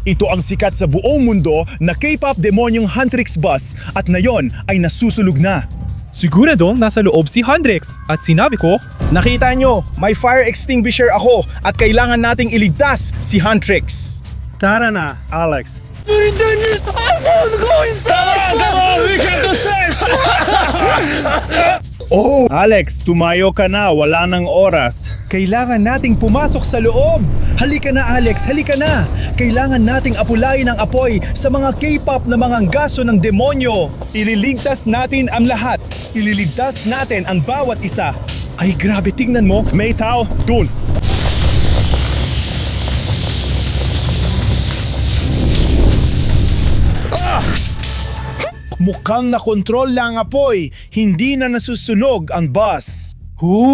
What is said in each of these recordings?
Ito ang sikat sa buong mundo na K-pop demonyong Huntrix bus at ngayon ay nasusulog na. Siguradong nasa loob si Huntrix at sinabi ko, Nakita nyo, may fire extinguisher ako at kailangan nating iligtas si Huntrix. Tara na, Alex. Oh, Alex, tumayo ka na, wala nang oras. Kailangan nating pumasok sa loob. Halika na Alex, halika na. Kailangan nating apulayin ang apoy sa mga K-pop na mga gaso ng demonyo. Ililigtas natin ang lahat. Ililigtas natin ang bawat isa. Ay grabe, tingnan mo, may tao, dun. Mukhang nakontrol lang ang apoy, hindi na nasusunog ang bus.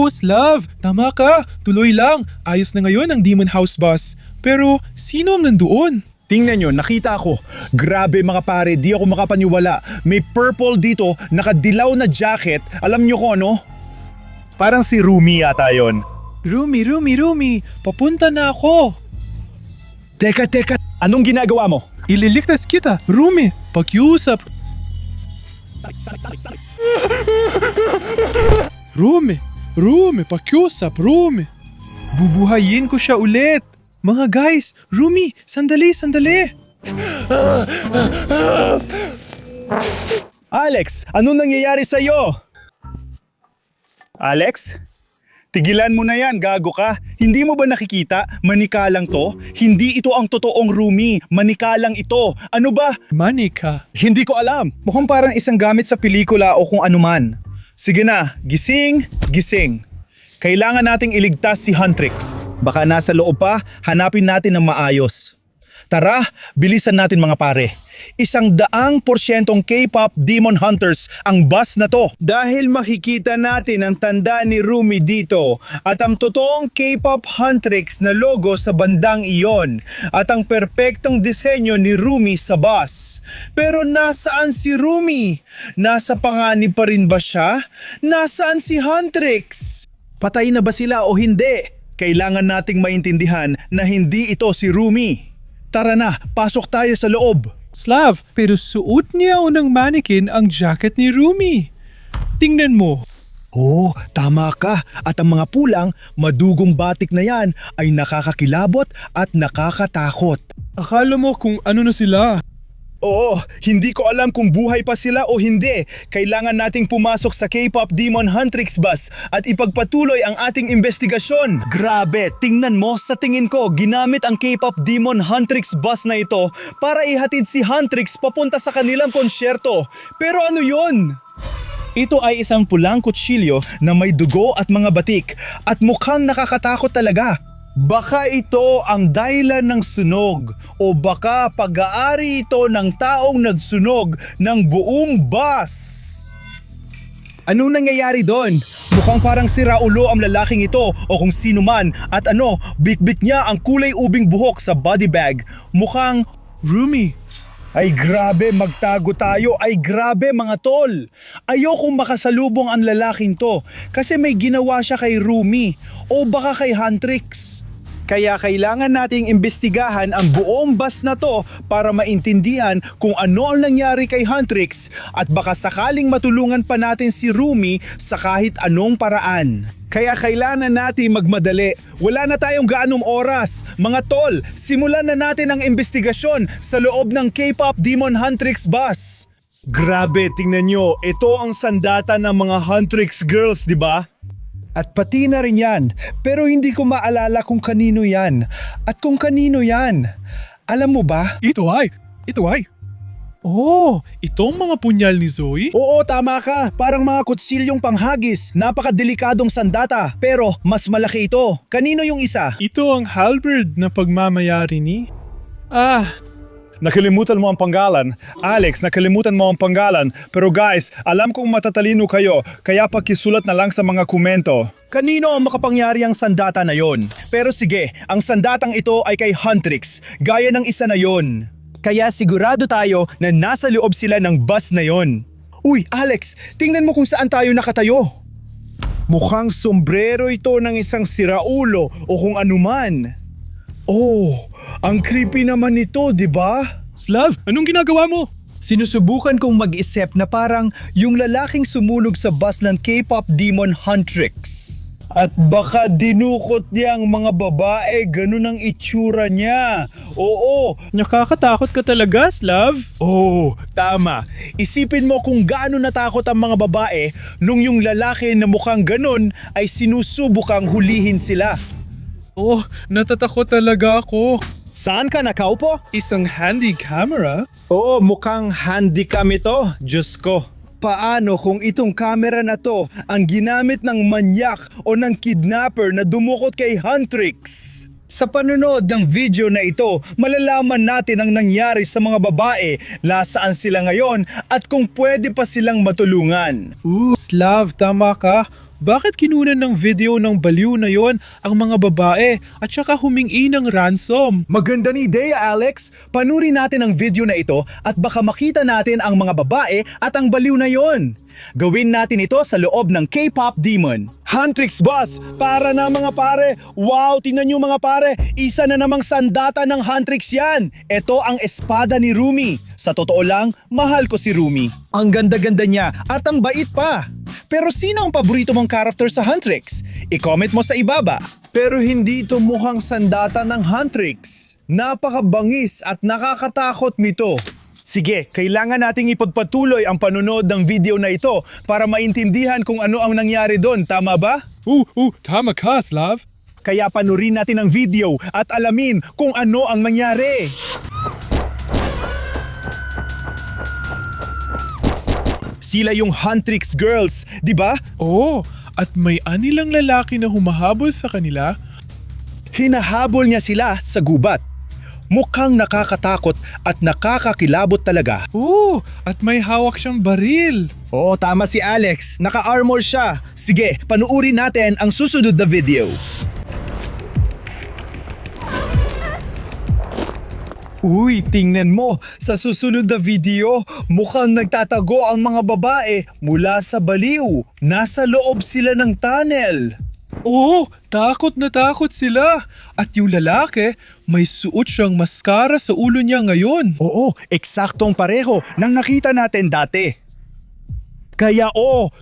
Slav, tama ka. Tuloy lang. Ayos na ngayon ang Demon House bus. Pero sino ang nandoon? Tingnan nyo, nakita ako. Grabe mga pare, di ako makapaniwala. May purple dito, nakadilaw na jacket. Alam nyo ko ano? Parang si Rumi yata yun. Rumi, papunta na ako. Teka, anong ginagawa mo? Ililigtas kita, Rumi. Pakiusap. Rumi, pakiusap, Rumi. Bubuhayin ko siya ulit. Mga guys, Rumi, sandali. Alex, anong nangyayari sa'yo? Alex? Tigilan mo na yan, gago ka. Hindi mo ba nakikita? Manika lang to. Hindi ito ang totoong Rumi. Manika lang ito. Ano ba? Manika. Hindi ko alam. Mukhang parang isang gamit sa pelikula o kung anuman. Sige na, gising. Kailangan nating iligtas si Huntrix. Baka nasa loob pa, hanapin natin ng maayos. Tara, bilisan natin mga pare. 100% K-pop Demon Hunters ang bus na to. Dahil makikita natin ang tanda ni Rumi dito at ang totoong K-pop Huntrix na logo sa bandang iyon at ang perpektong disenyo ni Rumi sa bus. Pero nasaan si Rumi? Nasa panganib pa rin ba siya? Nasaan si Huntrix? Patay na ba sila o hindi? Kailangan nating maintindihan na hindi ito si Rumi. Tara na, pasok tayo sa loob. Slav, pero suot niya unang mannequin ang jacket ni Rumi. Tingnan mo. Oh, tama ka. At ang mga pulang, madugong batik na yan ay nakakakilabot at nakakatakot. Akala mo kung ano na sila. Oo, hindi ko alam kung buhay pa sila o hindi. Kailangan nating pumasok sa K-pop Demon Huntrix bus at ipagpatuloy ang ating investigasyon. Grabe, tingnan mo, sa tingin ko, ginamit ang K-pop Demon Huntrix bus na ito para ihatid si Huntrix papunta sa kanilang konsyerto. Pero ano yun? Ito ay isang pulang kutsilyo na may dugo at mga batik at mukhang nakakatakot talaga. Baka ito ang dahilan ng sunog o baka pag-aari ito ng taong nagsunog ng buong bus. Anong nangyayari doon? Mukhang parang si Raulo ang lalaking ito o kung sino man at bitbit niya ang kulay ubing buhok sa body bag. Mukhang Rumi. Ay grabe, magtago tayo. Ay grabe mga tol. Ayokong makasalubong ang lalaking to kasi may ginawa siya kay Rumi o baka kay Huntrix. Kaya kailangan nating imbestigahan ang buong bus na to para maintindihan kung ano ang nangyari kay Huntrix at baka sakaling matulungan pa natin si Rumi sa kahit anong paraan. Kaya kailangan natin magmadali. Wala na tayong gaanong oras. Mga tol, simulan na natin ang investigasyon sa loob ng K-pop Demon Huntrix bus. Grabe, tingnan nyo. Ito ang sandata ng mga Huntrix girls, di ba? At pati na rin yan, pero hindi ko maalala kung kanino yan. At kung kanino yan. Alam mo ba? Ito ay. Oh, itong mga punyal ni Zoe? Oo, tama ka. Parang mga kutsilyong panghagis. Napakadelikadong sandata, pero mas malaki ito. Kanino yung isa? Ito ang halberd na pagmamayari ni... Nakalimutan mo ang panggalan. Alex, nakalimutan mo ang panggalan. Pero guys, alam kong matatalino kayo, kaya pakisulat na lang sa mga komento. Kanino ang makapangyari ang sandata na yon? Pero sige, ang sandatang ito ay kay Huntrix, gaya ng isa na yon. Kaya sigurado tayo na nasa loob sila ng bus na yon. Uy, Alex, tingnan mo kung saan tayo nakatayo. Mukhang sombrero ito ng isang siraulo o kung anuman. Oh, ang creepy naman nito, di ba? Slav, anong ginagawa mo? Sinusubukan kong mag-isip na parang yung lalaking sumunog sa bus ng K-pop demon Huntrix. At baka dinukot niya ang mga babae, ganun ang itsura niya. Oo, Nakakatakot ka talaga, Slav. oh, tama. Isipin mo kung gaano natakot ang mga babae nung yung lalaki na mukhang ganun ay sinusubukang hulihin sila. Oh, natatakot talaga ako. Saan ka nakaupo? Isang handy camera? Oo, mukhang handycam ito. Diyos ko. Paano kung itong camera na to ang ginamit ng manyak o ng kidnapper na dumukot kay Huntrix? Sa panonood ng video na ito, malalaman natin ang nangyari sa mga babae, nasaan sila ngayon at kung pwede pa silang matulungan. Slav, tama ka. Bakit kinunan ng video ng baliw na yon ang mga babae at saka humingi ng ransom? Maganda ni ideya, Alex. Panurin natin ang video na ito at baka makita natin ang mga babae at ang baliw na yon. Gawin natin ito sa loob ng K-pop demon. Huntrix Bus! Para na mga pare! Wow, tingnan nyo mga pare! Isa na namang sandata ng Huntrix yan! Ito ang espada ni Rumi. Sa totoo lang, mahal ko si Rumi. Ang ganda-ganda niya at ang bait pa. Pero sino ang paborito mong character sa Huntrix? I-comment mo sa ibaba. Pero hindi ito mukhang sandata ng Huntrix. Napakabangis at nakakatakot nito. Sige, kailangan nating ipagpatuloy ang panonood ng video na ito para maintindihan kung ano ang nangyari doon, tama ba? Tama ka, Slav. Kaya panurin natin ang video at alamin kung ano ang nangyari. Sila yung Huntrix girls, di ba? Oh, at may anilang lalaki na humahabol sa kanila. Hinahabol niya sila sa gubat. Mukhang nakakatakot at nakakakilabot talaga. Oh, at may hawak siyang baril. Oo, tama si Alex. Naka-armor siya. Sige, panuurin natin ang susunod na video. Uy, tingnan mo. Sa susunod na video, mukhang nagtatago ang mga babae mula sa baliw. Nasa loob sila ng tunnel. Oh, takot na takot sila. At yung lalaki, may suot siyang maskara sa ulo niya ngayon. Oo, eksaktong pareho ng nakita natin dati. Kaya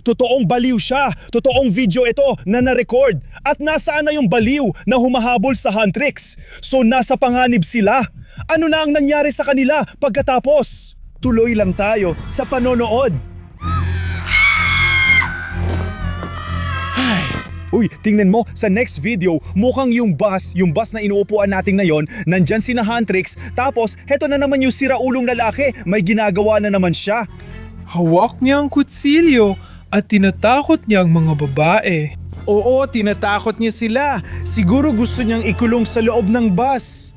totoong baliw siya. Totoong video ito na na-record. At nasaan na yung baliw na humahabol sa Huntrix? So nasa panganib sila. Ano na ang nangyari sa kanila pagkatapos? Tuloy lang tayo sa panonood. Uy, tingnan mo, sa next video, mukhang yung bus na inuupuan natin ngayon, nandyan si na Huntrix, tapos heto na naman yung siraulong lalaki, may ginagawa na naman siya. Hawak niya ang kutsilyo at tinatakot niya ang mga babae. Oo, tinatakot niya sila. Siguro gusto niyang ikulong sa loob ng bus.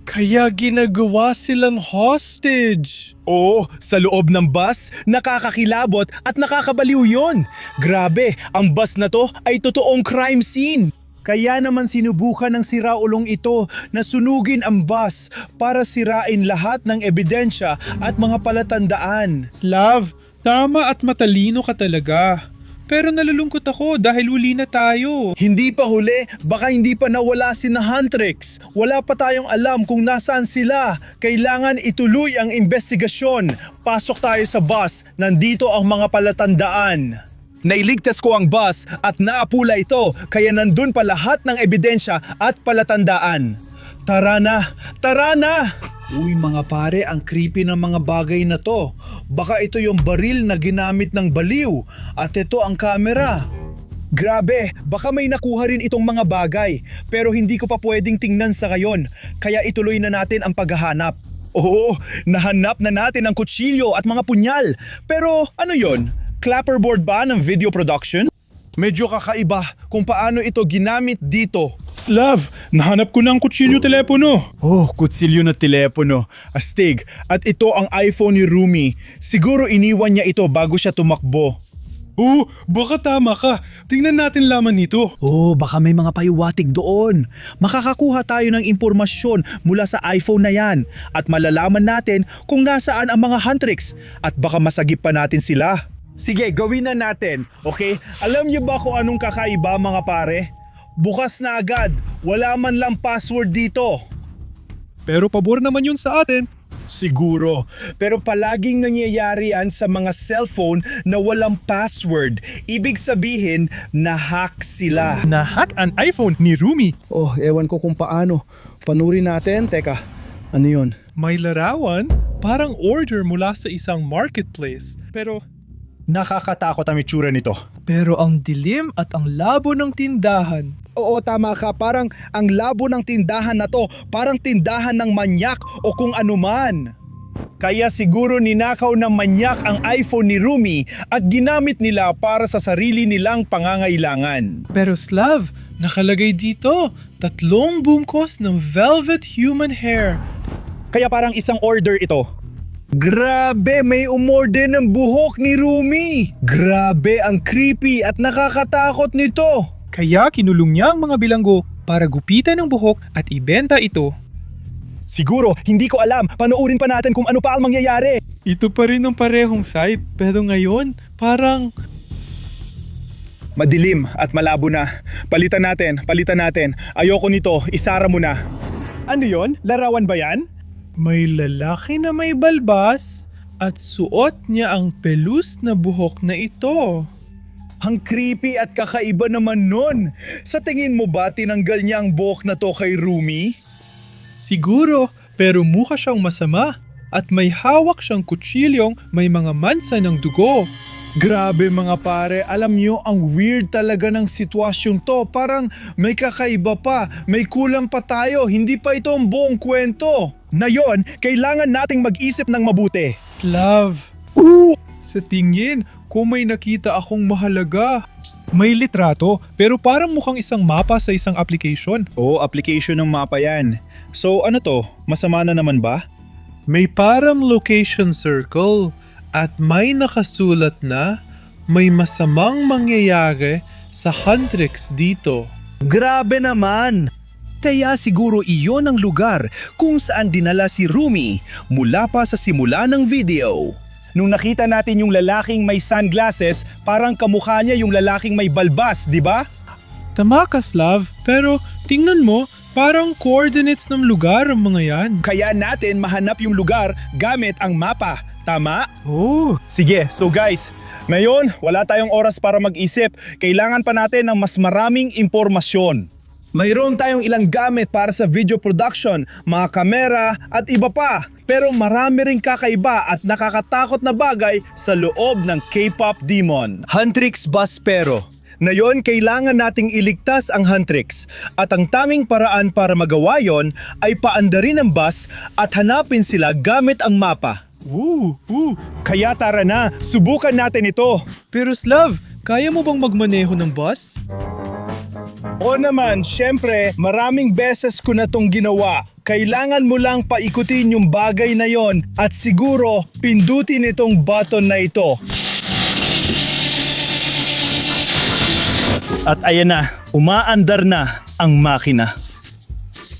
Kaya ginagawa silang hostage. Oo, sa loob ng bus, nakakakilabot at nakakabaliw yon. Grabe, ang bus na to ay totoong crime scene. Kaya naman sinubukan ng siraulong ito na sunugin ang bus para sirain lahat ng ebidensya at mga palatandaan. Slav, tama at matalino ka talaga. Pero nalulungkot ako dahil huli na tayo. Hindi pa huli, baka hindi pa nawala si na Huntrix. Wala pa tayong alam kung nasaan sila. Kailangan ituloy ang investigasyon. Pasok tayo sa bus, nandito ang mga palatandaan. Nailigtas ko ang bus at naapula ito, kaya nandun pa lahat ng ebidensya at palatandaan. Tara na! Tara na! Uy mga pare, ang creepy ng mga bagay na to. Baka ito yung baril na ginamit ng baliw at ito ang camera. Grabe, baka may nakuha rin itong mga bagay pero hindi ko pa pwedeng tingnan sa ngayon kaya ituloy na natin ang paghahanap. Oo, nahanap na natin ang kutsilyo at mga punyal. Pero ano yon? Clapperboard ba ng video production? Medyo kakaiba kung paano ito ginamit dito. Slav, nahanap ko na ang kutsilyo telepono. Oh, kutsilyo na telepono. Astig. At ito ang iPhone ni Rumi. Siguro iniwan niya ito bago siya tumakbo. Oh, baka tama ka. Tingnan natin laman nito. Oh, baka may mga payuwatig doon. Makakakuha tayo ng impormasyon mula sa iPhone na yan at malalaman natin kung nasaan ang mga Huntrix at baka masagip pa natin sila. Sige, gawin na natin, okay? Alam niyo ba kung anong kakaiba mga pare? Bukas na agad, wala man lang password dito. Pero pabor naman yun sa atin. Siguro, pero palaging nangyayari yan sa mga cellphone na walang password. Ibig sabihin, na-hack sila. Na-hack ang iPhone ni Rumi. Oh, ewan ko kung paano. Panurin natin. Teka, ano yun? May larawan, parang order mula sa isang marketplace. Nakakatakot ang itsura nito. Pero ang dilim at ang labo ng tindahan. Oo, tama ka. Parang ang labo ng tindahan na to, parang tindahan ng manyak o kung anuman. Kaya siguro ninakaw ng manyak ang iPhone ni Rumi at ginamit nila para sa sarili nilang pangangailangan. Pero Slav, nakalagay dito, 3 bungkos ng velvet human hair. Kaya parang isang order ito. Grabe, may umorder ng buhok ni Rumi. Grabe, ang creepy at nakakatakot nito. Kaya kinulong niya ang mga bilanggo para gupitan ng buhok at ibenta ito. Siguro, hindi ko alam. Panoorin pa natin kung ano pa ang mangyayari. Ito pa rin ang parehong site, pero ngayon, parang... Madilim at malabo na. Palitan natin. Ayoko nito, isara mo na. Ano yon? Larawan ba yan? May lalaki na may balbas at suot niya ang pelus na buhok na ito. Ang creepy at kakaiba naman nun. Sa tingin mo ba tinanggal niya ang buhok na to kay Rumi? Siguro, pero mukha siyang masama at may hawak siyang kutsilyong may mga mansa ng dugo. Grabe mga pare, alam nyo ang weird talaga ng sitwasyong to. Parang may kakaiba pa, may kulang pa tayo, hindi pa ito ang buong kwento. Na yon, kailangan nating mag-isip ng mabuti. Slav, sa tingin, kung may nakita akong mahalaga. May litrato, pero parang mukhang isang mapa sa isang application. Oo, application ng mapa yan. So ano to, masama na naman ba? May parang location circle at may nakasulat na may masamang mangyayari sa Huntrix dito. Grabe naman! Kaya siguro iyon ang lugar kung saan dinala si Rumi mula pa sa simula ng video. Nung nakita natin yung lalaking may sunglasses, parang kamukha niya yung lalaking may balbas, di ba? Tama ka, Slav, pero tingnan mo, parang coordinates ng lugar ang mga yan. Kaya natin mahanap yung lugar gamit ang mapa, tama? Oh, Sige, so guys, ngayon wala tayong oras para mag-isip. Kailangan pa natin ng mas maraming impormasyon. Mayroon tayong ilang gamit para sa video production, mga kamera at iba pa. Pero marami ring kakaiba at nakakatakot na bagay sa loob ng K-pop demon. Huntrix Bus pero. Ngayon, kailangan nating iligtas ang Huntrix. At ang taming paraan para magawa yon ay paandarin ang bus at hanapin sila gamit ang mapa. Kaya tara na, subukan natin ito. pero Slav, kaya mo bang magmaneho ng bus? O naman, syempre, maraming beses ko na tong ginawa. Kailangan mo lang paikutin yung bagay na yon at siguro pindutin itong button na ito. At ayan na, umaandar na ang makina.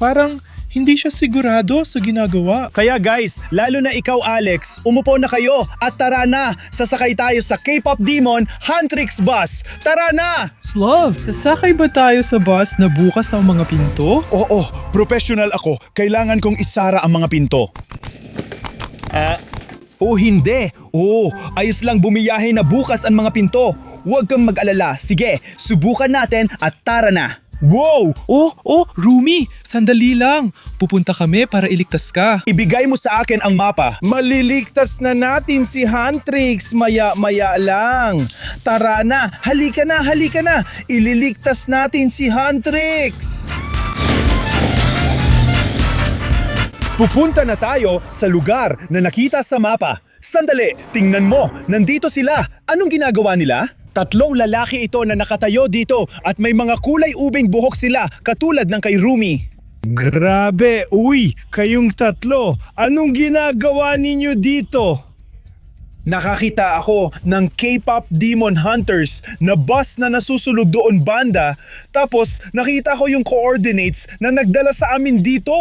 Parang hindi siya sigurado sa ginagawa. Kaya guys, lalo na ikaw Alex, umupo na kayo at tara na, sasakay tayo sa K-pop demon Huntrix Bus. Tara na! Slav, sasakay ba tayo sa bus na bukas ang mga pinto? Oo, professional ako. Kailangan kong isara ang mga pinto. Hindi. Ayos lang bumiyahe na bukas ang mga pinto. Huwag kang mag-alala. Sige, subukan natin at tara na. Wow! Rumi, sandali lang. Pupunta kami para iligtas ka. Ibigay mo sa akin ang mapa. Maliligtas na natin si Huntrix. Maya-maya lang. Tara na. Halika na. Ililigtas natin si Huntrix. Pupunta na tayo sa lugar na nakita sa mapa. Sandali, tingnan mo. Nandito sila. Anong ginagawa nila? 3 lalaki ito na nakatayo dito at may mga kulay ubing buhok sila katulad ng kay Rumi. Grabe, kayong 3. Anong ginagawa ninyo dito? Nakakita ako ng K-pop Demon Hunters na bus na nasusulog doon banda, tapos nakita ko yung coordinates na nagdala sa amin dito.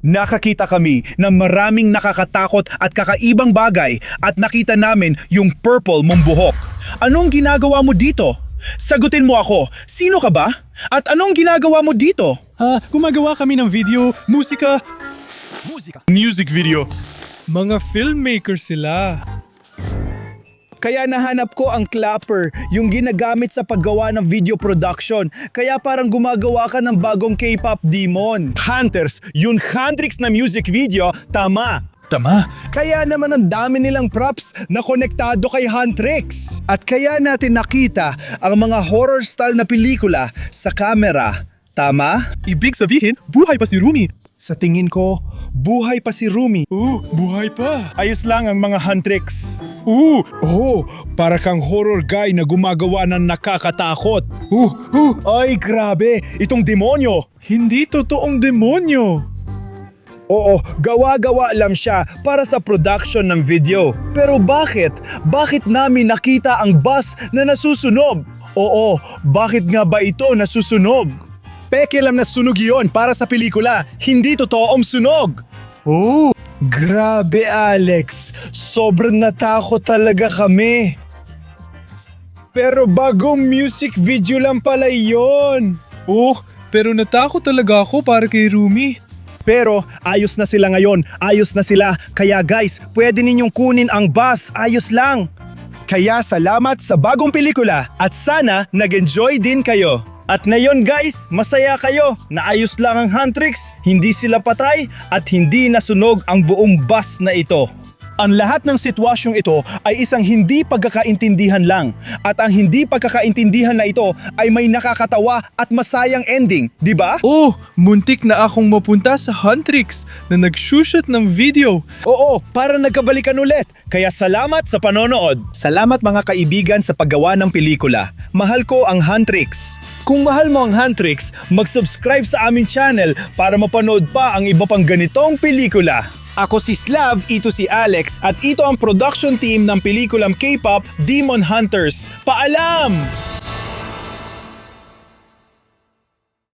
Nakakita kami ng maraming nakakatakot at kakaibang bagay at nakita namin yung purple mong buhok. Anong ginagawa mo dito? Sagutin mo ako, sino ka ba? At anong ginagawa mo dito? Gumagawa kami ng video, musika. Music video. Mga filmmaker sila. Kaya nahanap ko ang clapper, yung ginagamit sa paggawa ng video production. Kaya parang gumagawa ka ng bagong K-pop demon. Hunters, yung Huntrix na music video, tama. Tama. Kaya naman ang dami nilang props na konektado kay Huntrix. At kaya natin nakita ang mga horror style na pelikula sa camera. Tama? Ibig sabihin, buhay pa si Rumi. Sa tingin ko, buhay pa si Rumi. Buhay pa. Ayos lang ang mga Huntrix. Oh, para kang horror guy na gumagawa ng nakakatakot. Ay, grabe! Itong demonyo! Hindi totoong demonyo. Oo, gawa-gawa lang siya para sa production ng video. Pero bakit? Bakit namin nakita ang bus na nasusunog? Oo, bakit nga ba ito nasusunog? Peke lang na sunog yun para sa pelikula, hindi totoong sunog. Oh, grabe Alex. Sobrang natakot talaga kami. Pero bagong music video lang pala yon. Oh, pero natakot talaga ako para kay Rumi. Pero ayos na sila ngayon, ayos na sila. Kaya guys, pwede ninyong kunin ang bus, ayos lang. Kaya salamat sa bagong pelikula at sana nag-enjoy din kayo. At ngayon guys, masaya kayo na ayos lang ang Huntrix, hindi sila patay at hindi nasunog ang buong bus na ito. Ang lahat ng sitwasyong ito ay isang hindi pagkakaintindihan lang. At ang hindi pagkakaintindihan na ito ay may nakakatawa at masayang ending, di ba? Oh, muntik na akong mapunta sa Huntrix na nag-shoot ng video. Oo, para nagkabalikan ulit. Kaya salamat sa panonood. Salamat mga kaibigan sa paggawa ng pelikula. Mahal ko ang Huntrix. Kung mahal mo ang Huntrix, mag-subscribe sa aming channel para mapanood pa ang iba pang ganitong pelikula. Ako si Slav, ito si Alex, at ito ang production team ng pelikulang K-pop Demon Hunters. Paalam!